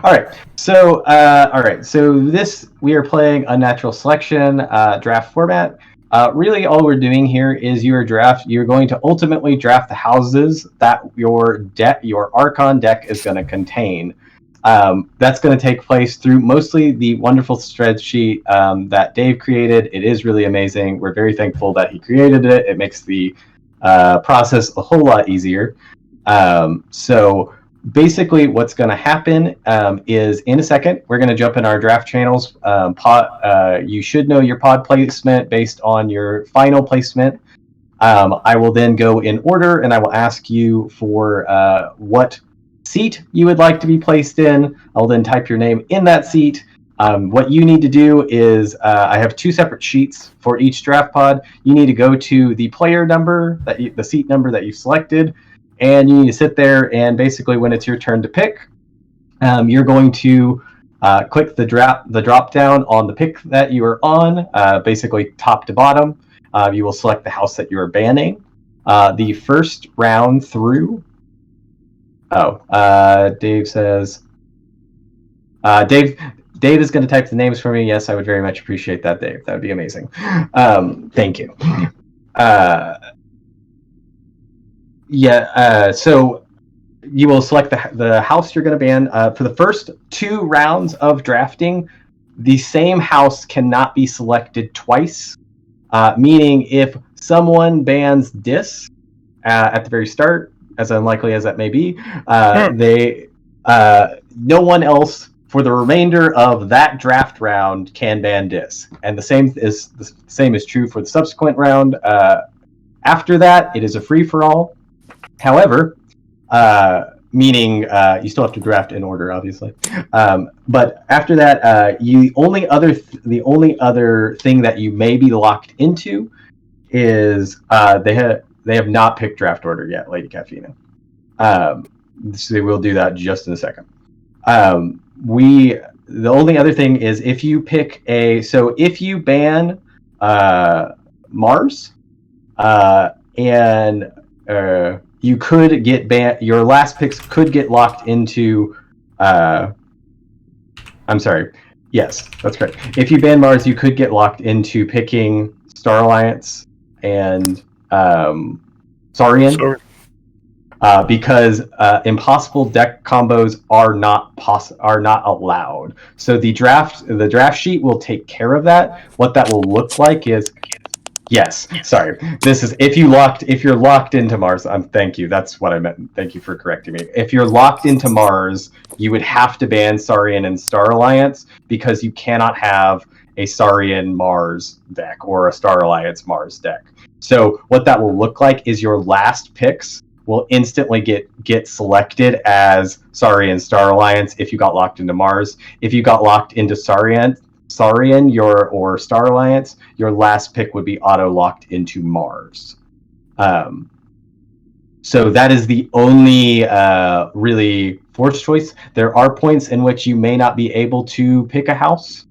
All right. So, this we are playing Unnatural Selection draft format. Really, all we're doing here is you're going to ultimately draft the houses that your Archon deck is going to contain. That's going to take place through mostly the wonderful spreadsheet that Dave created. It is really amazing. We're very thankful that he created it. It makes the process a whole lot easier. So basically what's going to happen is in a second, we're going to jump in our draft channels. You should know your pod placement based on your final placement. I will then go in order and I will ask you for what seat you would like to be placed in. I'll then type your name in that seat. What you need to do is I have two separate sheets for each draft pod. You need to go to the player number, the seat number that you selected, and you need to sit there, and basically when it's your turn to pick, you're going to click the drop down on the pick that you are on, basically top to bottom. You will select the house that you are banning. The first round through... Dave says... Dave is going to type the names for me. Yes, I would very much appreciate that, Dave. That would be amazing. Thank you. So you will select the house you're going to ban. For the first 2 rounds of drafting, the same house cannot be selected twice. Meaning if someone bans Dis at the very start, as unlikely as that may be, no one else for the remainder of that draft round can ban Dis. And the same is true for the subsequent round. After that, it is a free-for-all. However, meaning you still have to draft in order, obviously. But after that, the only other thing that you may be locked into is they have not picked draft order yet, Lady Caffeina. So we'll do that just in a second. The only other thing is if you pick if you ban Mars, and you could get banned. Your last picks could get locked into. I'm sorry. Yes, that's correct. If you ban Mars, you could get locked into picking Star Alliance and Saurian. Sorry. Because impossible deck combos are not allowed. So the draft sheet will take care of that. What that will look like is. Yes, sorry. This is if you're locked into Mars. Thank you. That's what I meant. Thank you for correcting me. If you're locked into Mars, you would have to ban Saurian and Star Alliance because you cannot have a Saurian Mars deck or a Star Alliance Mars deck. So what that will look like is your last picks will instantly get selected as Saurian Star Alliance if you got locked into Mars. If you got locked into Saurian or Star Alliance, your last pick would be auto-locked into Mars. So that is the only really forced choice. There are points in which you may not be able to pick a house,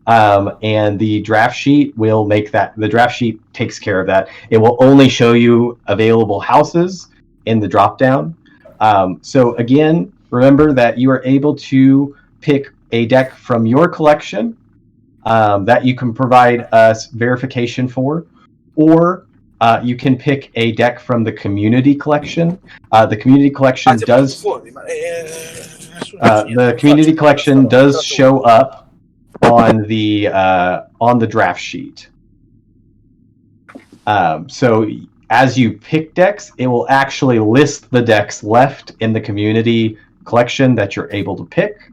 and the draft sheet will make that. The draft sheet takes care of that. It will only show you available houses in the drop-down. So again, remember that you are able to pick a deck from your collection that you can provide us verification for, or you can pick a deck from the community collection. The community collection does show up on the draft sheet. So as you pick decks, it will actually list the decks left in the community collection that you're able to pick.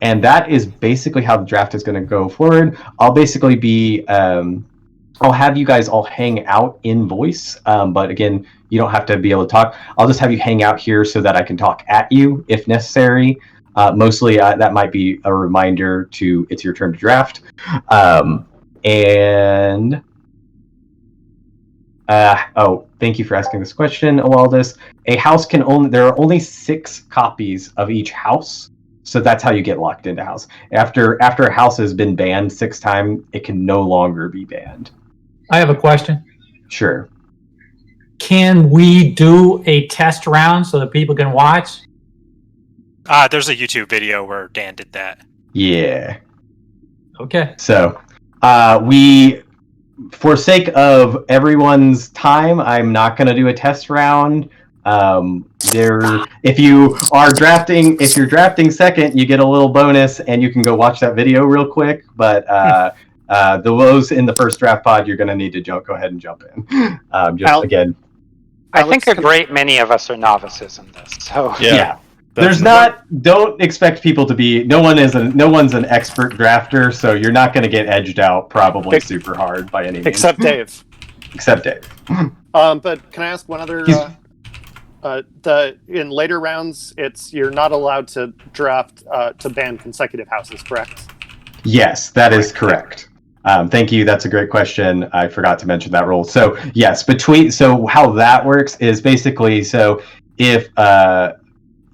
And that is basically how the draft is going to go forward. I'll basically be, I'll have you guys all hang out in voice. But again, you don't have to be able to talk. I'll just have you hang out here so that I can talk at you if necessary. Mostly that might be a reminder to it's your turn to draft. Thank you for asking this question, Awaldis. A house there are only 6 copies of each house. So that's how you get locked into house. After a house has been banned 6 times, it can no longer be banned. I have a question. Sure. Can we do a test round so that people can watch? There's a YouTube video where Dan did that. Yeah. Okay. So, for sake of everyone's time, I'm not going to do a test round. If you're drafting second, you get a little bonus, and you can go watch that video real quick. But those in the first draft pod, you're going to need to go ahead and jump in. Again, I think a great many of us are novices in this. So yeah. Don't expect people to be. No one's an expert drafter, so you're not going to get edged out probably super hard by any means. Except Dave. But can I ask one other? In later rounds, you're not allowed to draft to ban consecutive houses, correct? Yes, that is correct. Thank you. That's a great question. I forgot to mention that rule. So yes, so how that works is basically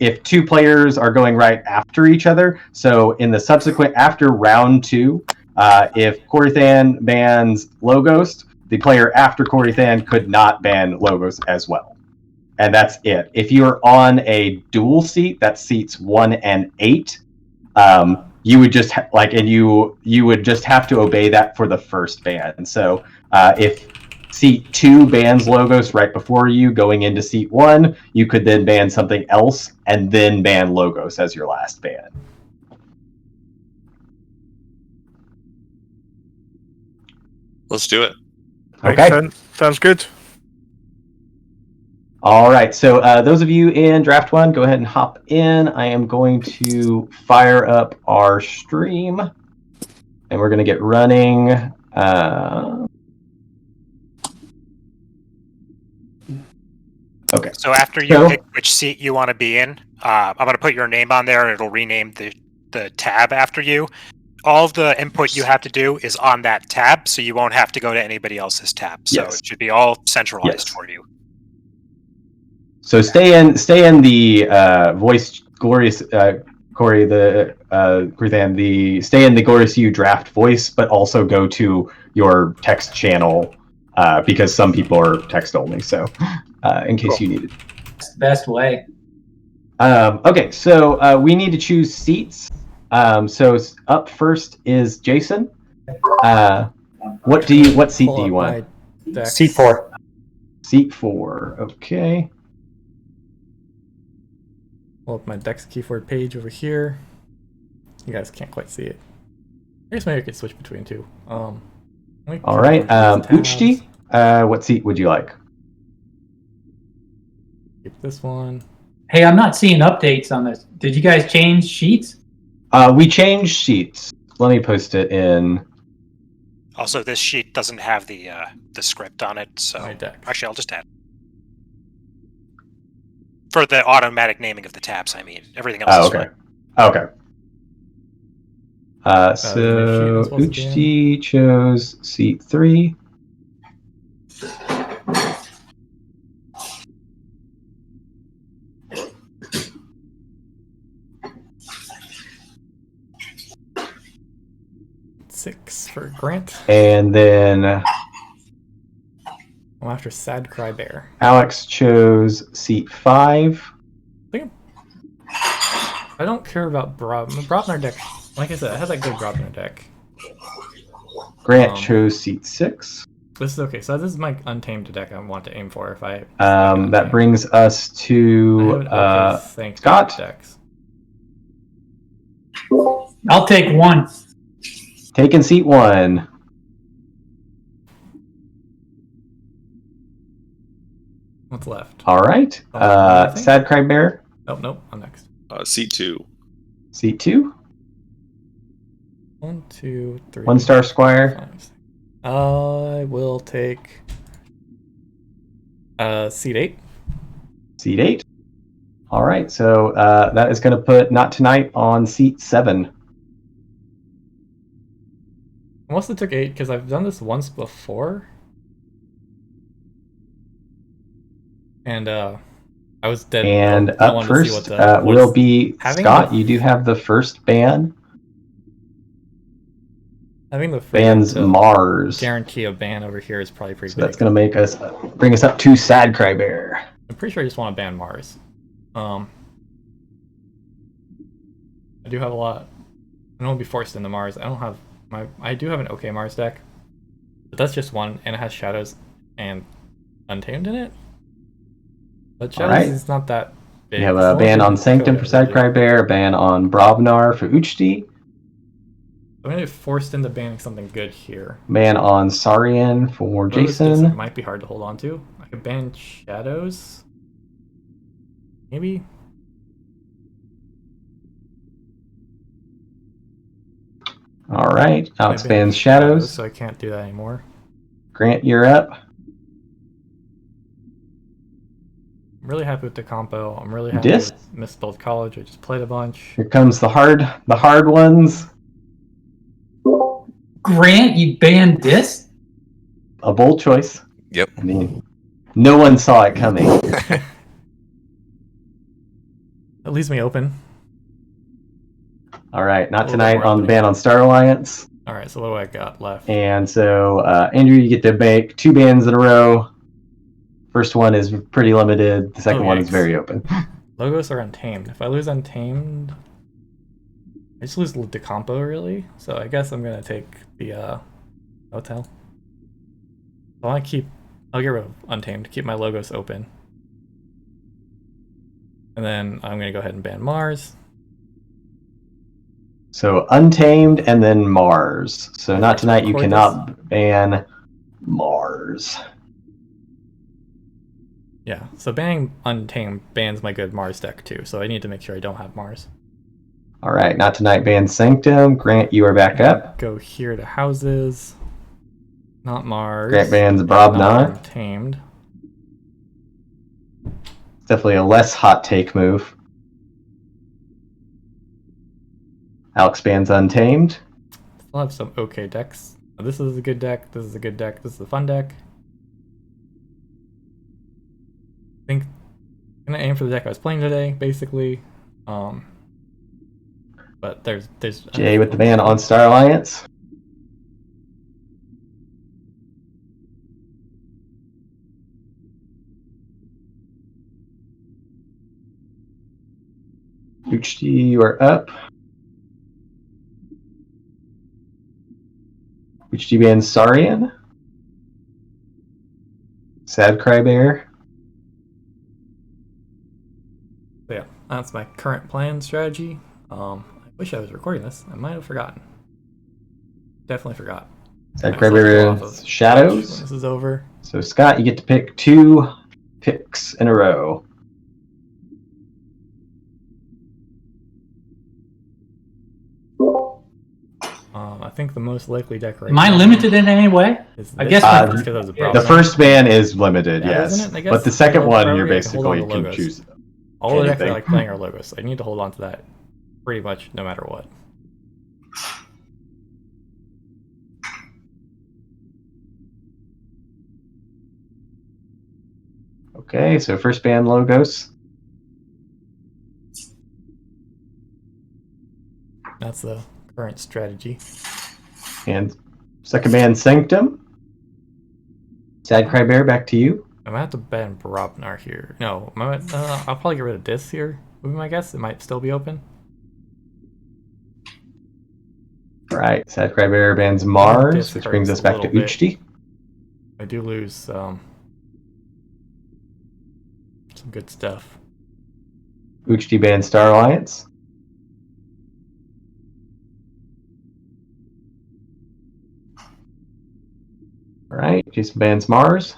if two players are going right after each other, so in the subsequent after round 2, if Corythan bans Logos, the player after Corythan could not ban Logos as well. And that's it. If you're on a dual seat, that's seats 1 and 8, you would just you would just have to obey that for the first ban. So if seat 2 bans Logos right before you going into seat 1, you could then ban something else and then ban Logos as your last ban. Let's do it. Okay. Sounds good. All right. So those of you in draft 1, go ahead and hop in. I am going to fire up our stream, and we're going to get running. Okay. So after you pick which seat you want to be in, I'm going to put your name on there, and it'll rename the tab after you. All of the input you have to do is on that tab, so you won't have to go to anybody else's tab. So it should be all centralized for you. So stay in the voice glorious Corey Corythan, stay in the Glorious You draft voice, but also go to your text channel because some people are text only. So in case you need it. That's the best way. Okay, so we need to choose seats. So up first is Jason. What seat do you want? Seat 4. Seat 4. Okay. Pull up my Dex keyboard page over here. You guys can't quite see it. I guess maybe I could switch between two. All right. Uchti, what seat would you like? Keep this one. Hey, I'm not seeing updates on this. Did you guys change sheets? We changed sheets. Let me post it in. Also, this sheet doesn't have the script on it, so actually, I'll just add. For the automatic naming of the tabs, I mean. Everything else is fine. Okay. So Uchti chose seat 3. Six for Grant. And then I'm after Sad Cry Bear. Alex chose seat 5. I don't care about Brobner deck. Like I said, I have that good Brobner deck. Grant chose seat 6. This is okay. So this is my Untamed deck I want to aim for. If I that brings us to Scott. Decks. I'll take 1. Taking seat 1. What's left? All right. Sad Cry Bear. Oh, nope. I'm next. Seat 2. Seat 2. 1, 2, 3. 1 Star Squire. I will take seat 8. Seat 8. All right. So that is going to put Not Tonight on seat 7. I must have took 8 because I've done this once before. And I was dead. And up first will be Scott. You do have the first ban. Having the bans Mars. Guarantee a ban over here is probably pretty big. That's going to bring us up to Sad Cry Bear. I'm pretty sure I just want to ban Mars. I do have a lot. I don't want to be forced into Mars. I don't have my. I do have an okay Mars deck, but that's just one, and it has Shadows and Untamed in it. But Shadows Alright. is not that big. You have It's a the ban one on big Sanctum for coda, really. Sadcry Bear, a ban on Brobnar for Uchti, I'm gonna get forced into banning something good here. ban on Saurian for Logos just Jason. might be hard to hold on to. I could ban Shadows. Maybe. Alright, I Alex banned bans Shadows. so I can't do that anymore. Grant, you're up. I'm really happy with the compo. I'm really happy Dis? with Misspelled College. I just played a bunch. Here comes the hard ones. Grant, you banned this? A bold choice. Yep. I mean, no one saw it coming. That leaves me open. Alright, not A little bit tonight more on the opening. ban on Star Alliance. Alright, so what do I got left? And so, Andrew, you get to make 2 bans in a row. First one is pretty limited. The second Oh, one is yikes. very open. Logos are Untamed. If I lose Untamed, I just lose the compo, really. So I guess I'm gonna take the hotel. So I'll get rid of Untamed, keep my Logos open. And then I'm gonna go ahead and ban Mars. So Untamed and then Mars. So not tonight. You record cannot ban Mars. Yeah, so banning Untamed bans my good Mars deck too, so I need to make sure I don't have Mars. All right, not tonight. Ban Sanctum. Grant, you are back up. Go here to houses. Not Mars. Grant bans Not Brobnar. Untamed. It's definitely a less hot take move. Alex bans Untamed. Still have some okay decks. This is a good deck. This is a good deck. This is a fun deck. I think I'm gonna aim for the deck I was playing today, basically. But there's Jay with the ban on Star Alliance. Uchti, you are up. Uchti bans Saurian. Sad Crybear. So yeah, that's my current plan strategy. I wish I was recording this. I might have forgotten. Definitely forgot. Sad Alright, so let's go off Crybear of is Twitch Shadows. when this is over. So Scott, you get to pick 2 picks in a row. I think the most likely deck right Am I now limited in any way? is I this. guess my- Just 'cause I was a The The Brobnar. first ban is limited, Yeah, yes. isn't it? I guess But the second hold one, on you're to hold on basically to can Logos. choose. All the decks I anything. like playing are Logos. I need to hold on to that pretty much no matter what. Okay, so first ban Logos. That's the current strategy. And second ban Sanctum. Sad Crybear, back to you. I might have to ban Brobnar here. No, I'll probably get rid of this here. Would be my guess. It might still be open. Alright, Sad Crybear bans Mars, This which brings hurts us a back to little bit. Uchti. I do lose some good stuff. Uchti bans Star Alliance. Alright, Jason bans Mars.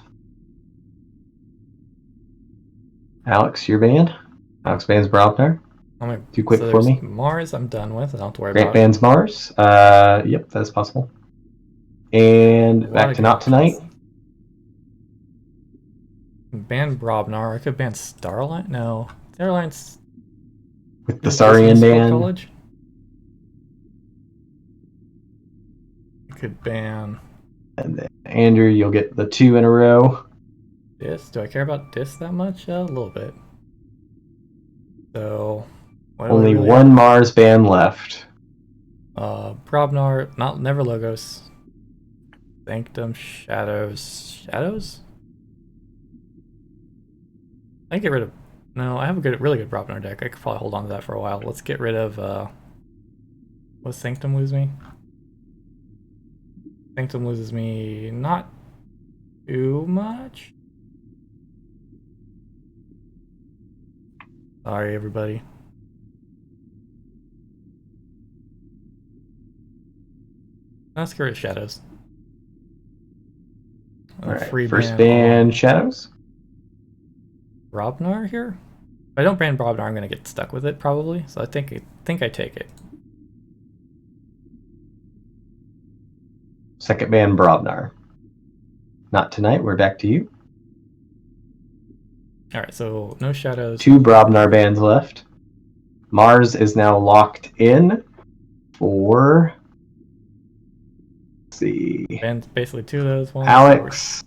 Alex, your ban. Alex bans Brobnar. Too quick for there's me. Mars, I'm done with. I don't have to worry Grant about it. bans Mars. Yep, that's possible. And A lot back of to good not tonight. options. Ban Brobnar. I could ban Starlight. No, Starlight's With the is Saurian Misspelled ban. College. I could ban And then Andrew, you'll get the 2 in a row. this. Do I care about this that much? A little bit. So what do I Only really one Mars ban left. Brobnar, never Logos. Sanctum, Shadows? I can get rid of. No, I have a really good Brobnar deck. I could probably hold on to that for a while. Let's get rid of What Sanctum lose me? Sanctum loses me not too much. Sorry, everybody. Let's get rid of Shadows. Alright, Free first ban ban Shadows. Brobnar here? If I don't ban Brobnar, I'm gonna get stuck with it probably. So I think I take it. Second ban Brobnar. Not tonight, we're back to you. Alright, so no Shadows. 2 Brobnar bans left. Mars is now locked in for... Let's see. Bans basically 2 of those. One, Alex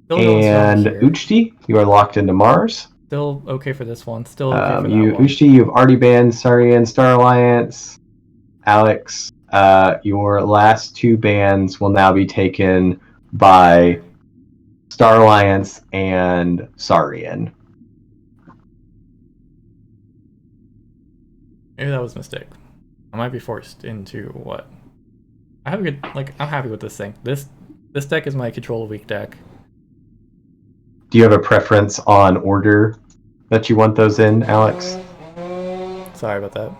still going strong and here. Uchti, you are locked into Mars. Still okay for this one. Still okay for that You, one. Uchti, you've already banned Sarian Star Alliance. Alex, your last 2 bans will now be taken by Star Alliance and Sarian. Maybe that was a mistake. I might be forced into what? I have a good, I'm happy with this thing. This deck is my control weak deck. Do you have a preference on order that you want those in, Alex? Sorry about that.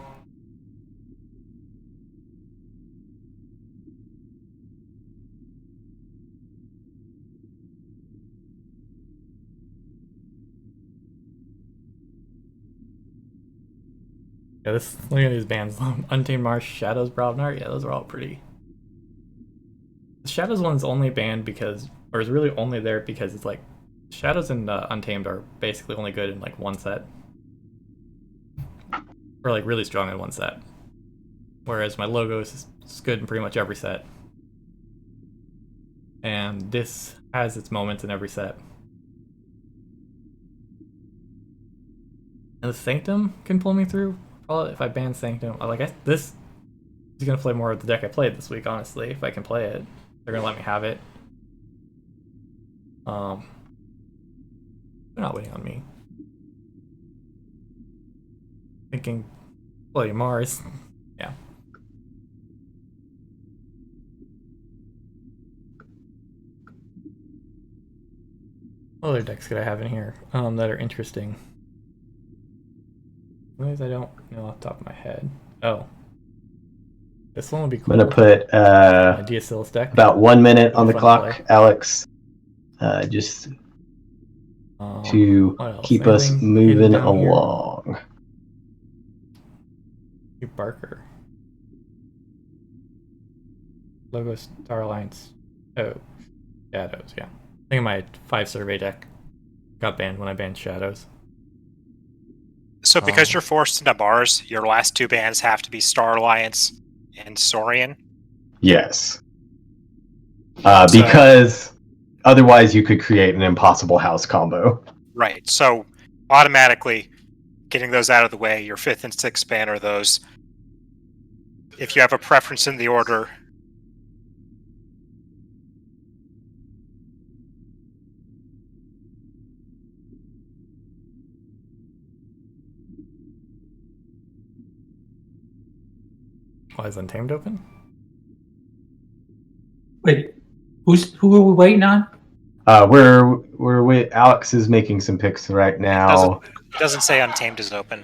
Yeah, look at these bands. Untamed Marsh, Shadows, Brobnar. Yeah, those are all pretty. The Shadows one's only banned because, or is really only there because it's like, Shadows and Untamed are basically only good in like one set. Or like really strong in one set. Whereas my logo is good in pretty much every set. And this has its moments in every set. And the Sanctum can pull me through. Probably if I ban Sanctum, this is gonna play more of the deck I played this week. Honestly, if I can play it, they're gonna let me have it. They're not waiting on me. Thinking, bloody Mars. Yeah. What other decks could I have in here that are interesting? Ways I don't know off the top of my head. Oh. This one would be cool. I'm going to put My Diacilis deck. about 1 minute on the Fun to clock, play. Alex. Just to what else? keep us Anything hidden moving down here? along. Barker. Logo Star Alliance. Oh. Shadows, yeah. I think my 5 survey deck got banned when I banned Shadows. So because you're forced into Mars, your last 2 bans have to be Star Alliance and Saurian. Yes. Because otherwise you could create an impossible house combo. Right. So automatically getting those out of the way, your 5th and 6th ban are those. If you have a preference in the order, Why is Untamed open? Wait, who are we waiting on? We're wait. Alex is making some picks right now. doesn't say Untamed is open.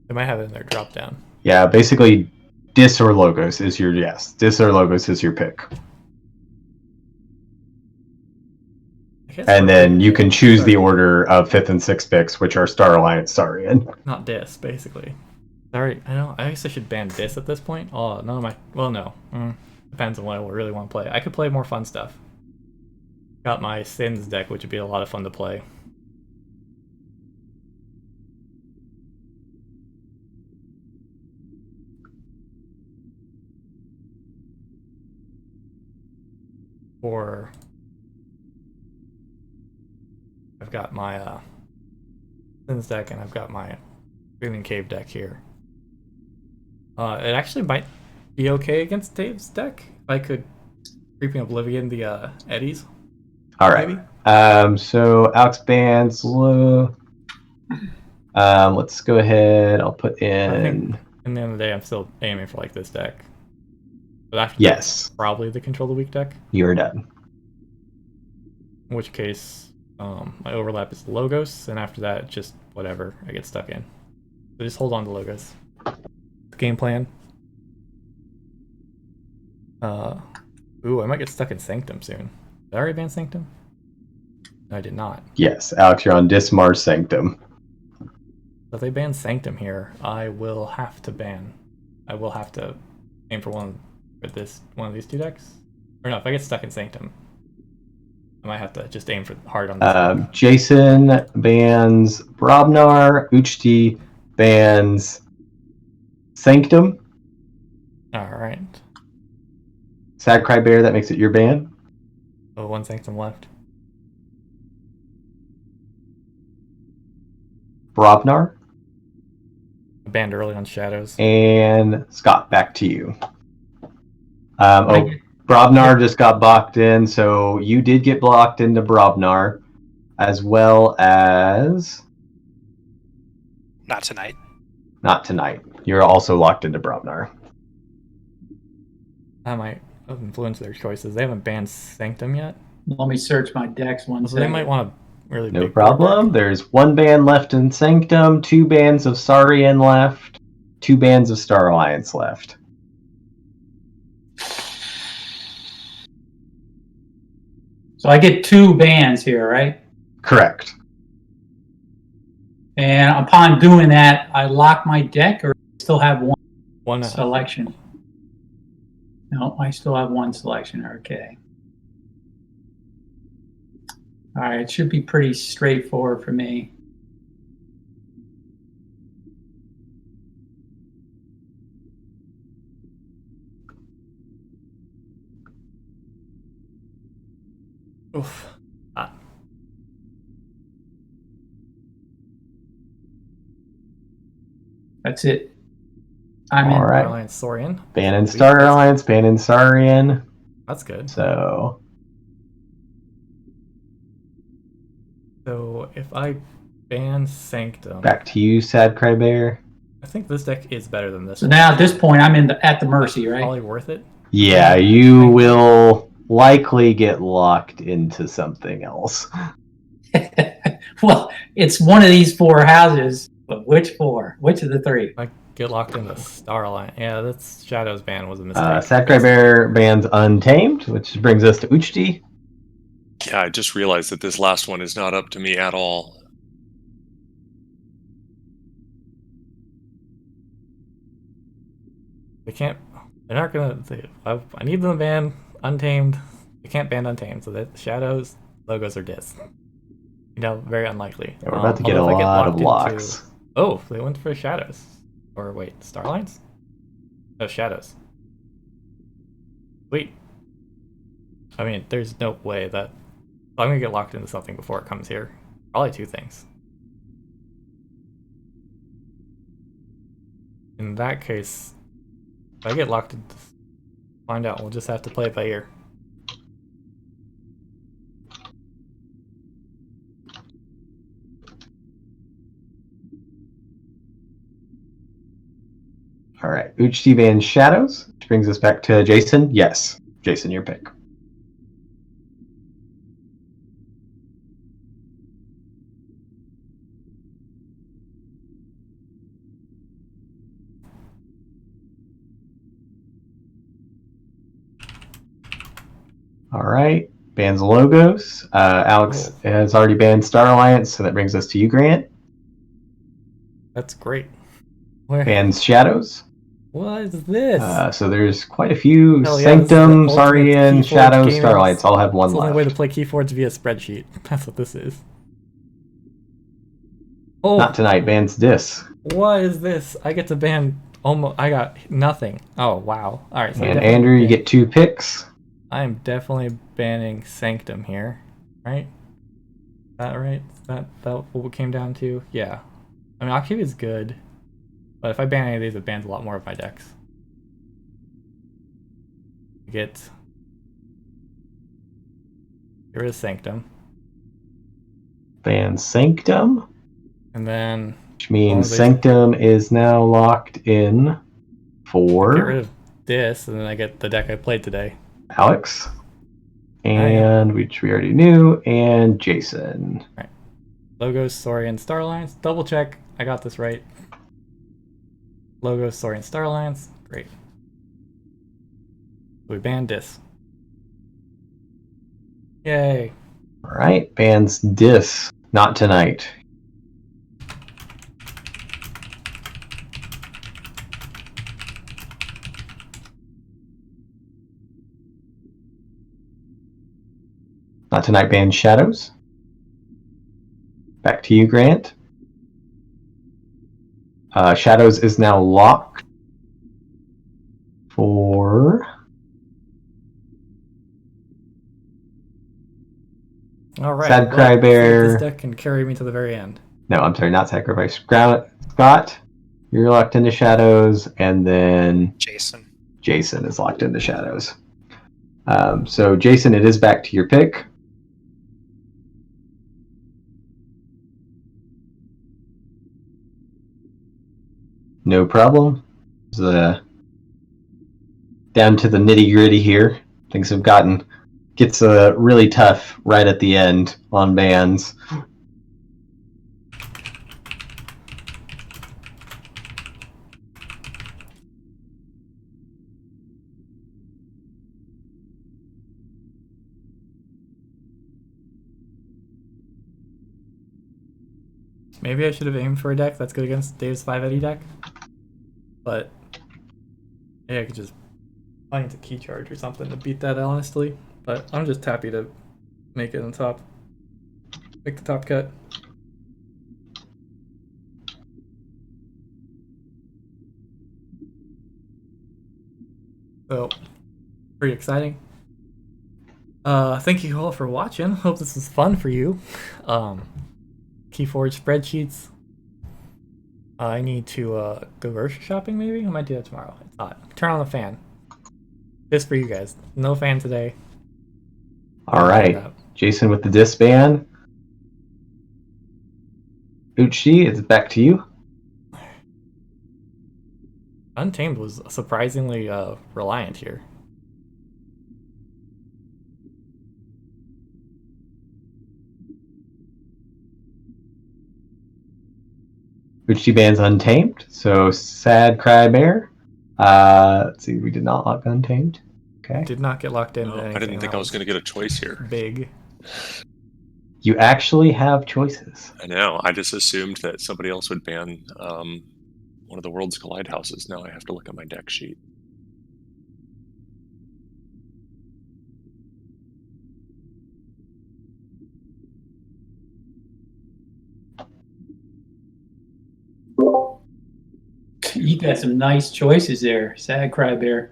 They might have it in their drop down. Yeah, basically, Dis or Logos is your yes. Dis or Logos is your pick, and then you can choose the order of 5th and 6th picks, which are Star Alliance, Sarian. Not Dis, basically. Sorry, I guess I should ban Dis at this point. Oh, none of my. Well, no. Depends on what I really want to play. I could play more fun stuff. Got my Sins deck, which would be a lot of fun to play. Or I've got my Sins deck and I've got my Screaming Cave deck here. It actually might be okay against Dave's deck if I could Creeping Oblivion the Eddies. All right. Maybe? So Alex bans low. Let's go ahead. I'll put I think in. in the end of the day, I'm still aiming for like this deck. But after Yes. that's probably the control the weak deck. You're done. In which case, my overlap is Logos, and after that, just whatever I get stuck in. So just hold on to Logos. Game plan. Ooh, I might get stuck in Sanctum soon. Did I already ban Sanctum? No, I did not. Yes, Alex, you're on Dismar Sanctum. So if they ban Sanctum here, I will have to ban. I will have to aim for one of these two decks. Or no, if I get stuck in Sanctum, I might have to just aim for hard on this deck. Jason bans Brobnar. Uchti bans Sanctum. Alright. Sad Cry Bear, that makes it your ban. Oh, one Sanctum left. Brobnar. I banned early on Shadows. And Scott, back to you. Brobnar just got blocked in, so you did get blocked into Brobnar, as well as Not tonight. not tonight. You're also locked into Brobnar. That might influence their choices. They haven't banned Sanctum yet. Let me search my decks one So they second. might want a really No big board problem. deck. There's one band left in Sanctum, 2 bands of Saurian left, 2 bands of Star Alliance left. So I get 2 bands here, right? Correct. And upon doing that, I lock my deck, or still have one One selection? No, I still have one selection. Okay. All right, it should be pretty straightforward for me. Oof. That's it. I'm All in. right. Alliance Saurian. Ban in Star Alliance, ban in Saurian. That's good. So if I ban Sanctum, back to you, Sad Cry Bear. I think this deck is better than this So one. now at this point, I'm at the mercy, right? Probably worth it. Yeah, you will likely get locked into something else. Well, it's one of these 4 houses, but which 4? Which of the 3? I get locked into Star Alliance. Yeah, that's Shadow's ban was a mistake. Sad Cry Bear bans Untamed, which brings us to Uchti. Yeah, I just realized that this last one is not up to me at all. They can't. They're not gonna. I need them to ban Untamed. They can't ban Untamed, so that Shadows logos are dis. You know, very unlikely. Yeah, we're about to get a although if I lot of locked locks. Oh, they went for Shadows. Or wait, Starlines? No, Shadows. Sweet. I mean, there's no way that I'm gonna get locked into something before it comes here. Probably 2 things. In that case, if I get locked into, find out. We'll just have to play it by ear. All right, Uchti bans Shadows, which brings us back to Jason. Yes, Jason, your pick. All right, bans Logos. Alex has already banned Star Alliance, so that brings us to you, Grant. That's great. Where? Bans Shadows. What is this? So there's quite a few. Hell yeah, this is the Sanctum, ultimate Saurian, Keyforge Shadows, gaming. Star Alliance all have one It's the left. only way to play Keyforge via spreadsheet. That's what this is. Oh, Not tonight, bans Dis. what is this? I get to ban almost. I got nothing. Oh wow. All right. So And Andrew, you get 2 picks. I am definitely banning Sanctum here, right? Is that right? Is that what it came down to? Yeah. I mean, Octavia is good, but if I ban any of these, it bans a lot more of my decks. Get rid of Sanctum. ban Sanctum, And then which means as they- Sanctum is now locked in get for rid of this, and then I get the deck I played today. Alex, and which we already knew, and Jason. Logos, Saurian, Starlines. Double check. I got this right. Logos, Saurian, Starlines. Great. We banned this. Yay. All right, bans Dis. Not tonight. Not tonight bans Shadows. Back to you, Grant. Shadows is now locked for All right. Sad well, see if Crybear. this deck can carry me to the very end. No, I'm sorry, not Sacrifice. Scott, you're locked into Shadows, and then Jason. Jason is locked into Shadows. So, Jason, it is back to your pick. No problem. Down to the nitty gritty here. Things have gets really tough right at the end on bans. Maybe I should have aimed for a deck that's good against Dave's 5 Eddy deck. But yeah, I could just find a key charge or something to beat that, honestly. But I'm just happy to make it on top. Make the top cut. So, pretty exciting. Thank you all for watching. Hope this was fun for you. Keyforge spreadsheets. I need to go grocery shopping, maybe? I might do that tomorrow. It's hot. Turn on the fan. This for you guys. No fan today. All right. Jason with the Dis ban. Uchi, it's back to you. Untamed was surprisingly reliant here. Uchi bans Untamed. So Sad Crybear. Let's see, we did not lock Untamed. Okay. Did not get locked in. No, I didn't think I was going to get a choice here. Big. You actually have choices. I know. I just assumed that somebody else would ban one of the World's Collide houses. Now I have to look at my deck sheet. You got some nice choices there, Sad Crybear.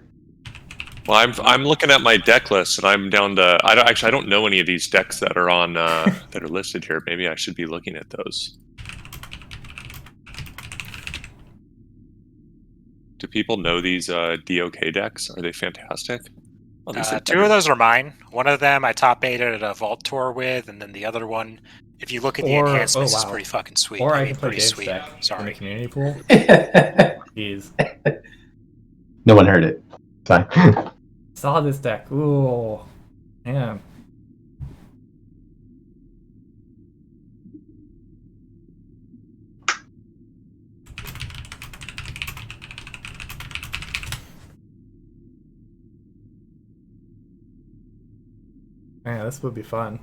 Well, I'm looking at my deck list, and I'm down to. I don't know any of these decks that are on that are listed here. Maybe I should be looking at those. Do people know these DOK decks? Are they fantastic? Well, these are Two of those are mine. One of them I top aided at a Vault Tour with, and then the other one, if you look at the enhancements, it's pretty fucking sweet. Or I I mean, can play pretty Dave's sweet. deck in the Sorry. community pool. Jeez. No one heard it. Fine. Saw this deck. Ooh. Man. Man, this would be fun.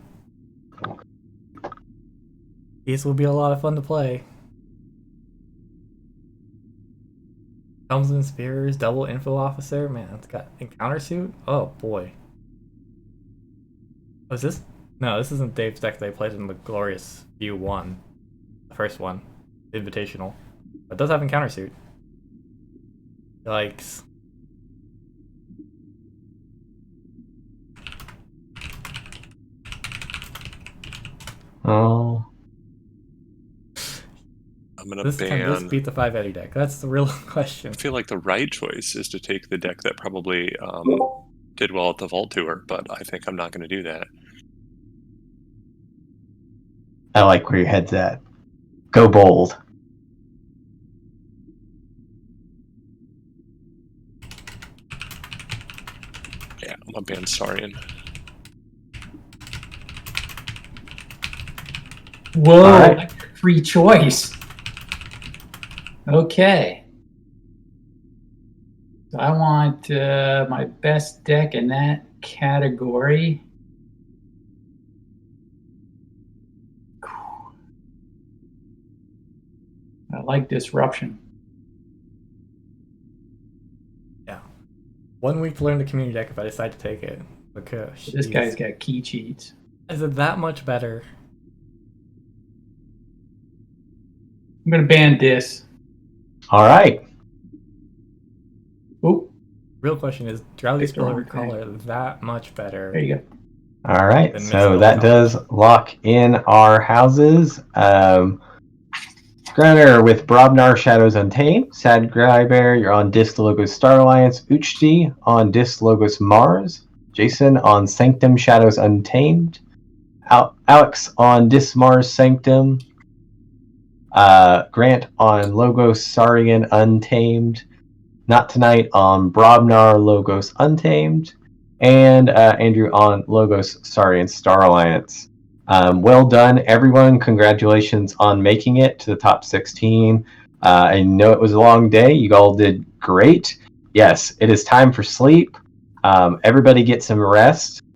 These will be a lot of fun to play. Helms and Spears, double info officer. Man, it's got encounter suit. Oh boy. Was this? No, this isn't Dave's deck that I played in the Glorious View 1. The first one. Invitational. But it does have encounter suit. Yikes. Oh. I'm gonna Can this ban. beat the 5 Eddy deck? That's the real question. I feel like the right choice is to take the deck that probably did well at the Vault Tour, but I think I'm not going to do that. I like where your head's at. Go bold. Yeah, I'm a Bansarian. Whoa, All right. that's a free choice. Okay. So I want my best deck in that category. I like Disruption. Yeah. 1 week to learn the community deck if I decide to take it. Because This guy's got key cheats. Is it that much better? I'm going to ban Dis. All right. Oh, Real question is, Drowsy Picked the wrong Spiller Caller that much better? there you go. All right. Then So Miss that Elf does lock in our houses. Grunner with Brobnar Shadows Untamed. Sad Grybear, you're on Dis Logos Star Alliance. Uchti on Dis Logos Mars. Jason on Sanctum Shadows Untamed. Alex on Dis Mars Sanctum. Grant on Logos Saurian Untamed. Not Tonight on Brobnar Logos Untamed. And Andrew on Logos Saurian Star Alliance. Well done, everyone. Congratulations on making it to the top 16. I know it was a long day. You all did great. Yes, it is time for sleep. Everybody get some rest.